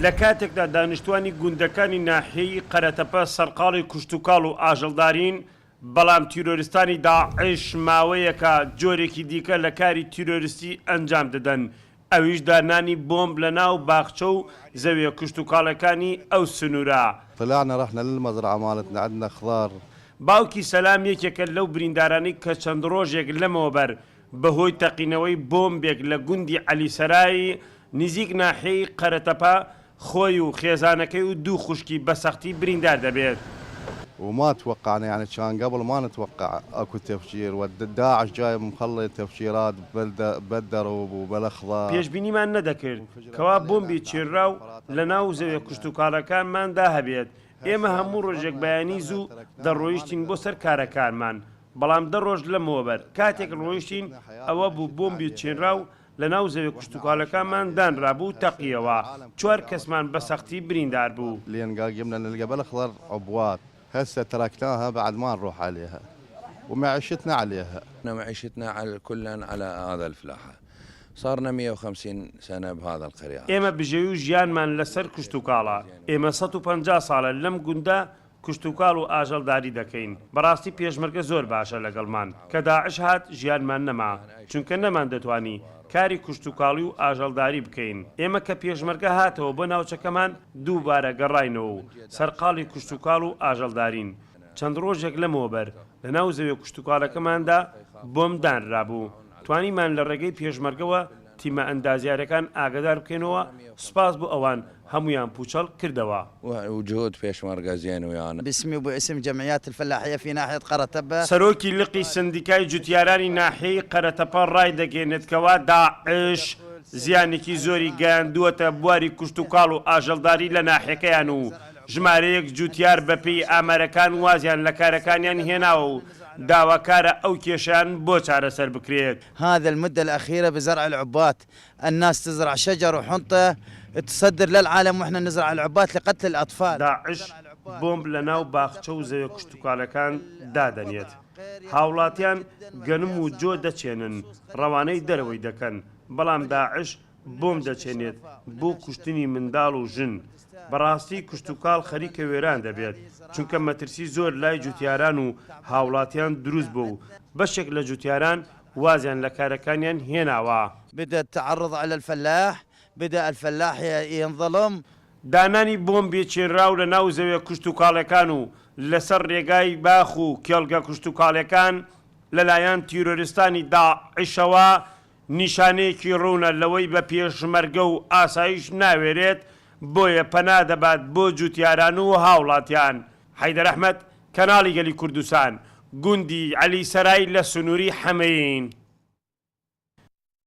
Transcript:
لە کاتێکدا دانیشتوانی گوندەکانی ناحیەی قەرەتەپە سەرقاڵی کوشتتوکاڵ و ئاژەڵدارین بەڵام تیرۆریستانی داعش ماوەیەکە جۆرێکی دیکە لە کاری تیرۆریستی ئەنجام دەدەن ئەویش دانانی بۆمب لە ناو باخچە و زەویە کوشتتوکاڵەکانی ئەو سنوورە. طلعنا رحنا للمزرعة مالتنا عندنا خضار. باوکی سەلام یەکێکە لەو بریندارانەی کە چەند ڕۆژێک لەمەوە بەر بەهۆی تەقینەوەی بۆمبێک لە گوندی عەلیسەرای نزیک ناحیەی قەرەتەپە خۆی و خێزانەکەی و دوو خوشکی بە سەختی بریندار دەبێت. وما توقعنا يعني كان قبل ما نتوقع اكو تفجير والداعش جاي مخلي تفجيرات بالدرب وبالاخضار. پێشبینیمان نەدەکرد کەوا بۆمبی چێراو لە ناو زەویە کوشتتوکاڵەکانماندا هەبێت. ئێمە هەموو ڕۆژێک بەیانی زوو دەڕۆیشتین بۆ سەر کارەکانمان بەڵام دە ڕۆژ لەمەوە بەر کاتێک ڕۆیشتین ئەوە بوو بۆمبی چێنراو لە ناو زەویە کوشتتوکاڵەکانمان دانرابوو تەقیەوە 4 کەسمان بە سەختی بریندار بوو. لين قمنا نلقى بالاخضر عبوات هسه تركناها بعد ما نروح عليها ومعيشتنا عليها. معيشتنا على كلنا على هذا الفلاحة صارنا 150 سنة بهذا القرية. ئێمە بژێوی و ژیانمان لەسەر کوشتتوکاڵە ئێمە 150 ساڵە لەم گوندە کوشتتوکاڵ و ئاژەڵداری دەکەین. بەڕاستی پێشمەرگە زۆر باشە لەگەڵمان کە داعش هات ژیانمان نەما چونکە نەمان دەتوانی کاری کوشتتوکاڵی و ئاژەڵداری بکەین. ئێمە کە پێشمەرگە هاتەوە بۆ ناوچەکەمان دووبارە گەڕاینەوە و سەرقاڵی کوشتتوکاڵ و ئاژەڵدارین. چەند ڕۆژێک لەمەوە بەر لە ناو زەویە کوشتتوکاڵەکەماندا بۆم دانرابوو. توانیمان لە ڕێگەی پێشمەرگەوە تیمە ئەندازیارەکان ئاگدار بکەینەوە سپاس بۆ ئەوان هەمویان پوچەڵ کردەوە. وجود پێشمەرگە زێن ویانە. باسمي وباسم جمعيات الفلاحية في ناحية قەرەتەپە. سەرۆکی لقی سندیکای جوتیارانی ناحیەی قەرەتەپە ڕای دەگەێنێتکەوە داعش زیانێکی زۆری گەیاندووەتە بواری کوشتتوکاڵ و ئاژەڵداری لە ناحیەکەیان و ژمارەیەک جوتیار بەپێی ئامارەکان وازیان لە کارەکانیان هێناوە و داواکارە ئەو کێشیان بۆ چارەسەر بکرێت. هذا المدة الأخيرة بزرع العبات الناس تزرع شجر وحنطة تصدر للعالم واحنا نزرع العبات لقتل الأطفال. داعش بۆمب لە ناو باخچە و زەویە کوشتتوکاڵەکان دادەنێت. هاوڵاتیان گەنم و جۆ دەچێنن ڕەوانەی دەرەوەی دەکەن بەڵام داعش بۆم دەچێنێت بۆ کوشتنی منداڵ و ژن. بەڕاستی کوشتتوکاڵ خەریکە وێران دەبێت چونکە مەترسی زۆر لای جوتیاران و هاوڵاتیان دروست بوو و بەشێک لە جوتیاران وازیان لە کارەکانیان هێناوە. بدأ التعرض على الفلاح بدأ الفلاح ينظلم. دانانی بۆمبی چێنراو لە ناو زەویە کوشتتوکاڵەکان و لەسەر ڕێگای باخ و کێڵگە کوشتتوکاڵەکان لەلایەن تیرۆریستانی داعشەوە نیشانەیەکی ڕوونە لەوەی بە پێشمەرگە و ئاسایش ناوێرێت بۆیە پەنا دەبات بۆ جوتیاران و هاوڵاتیان. حەیدەر ئەحمەد کەناڵی گەلی کوردستان گوندی عەلیسەرای لە سنووری حەمەین.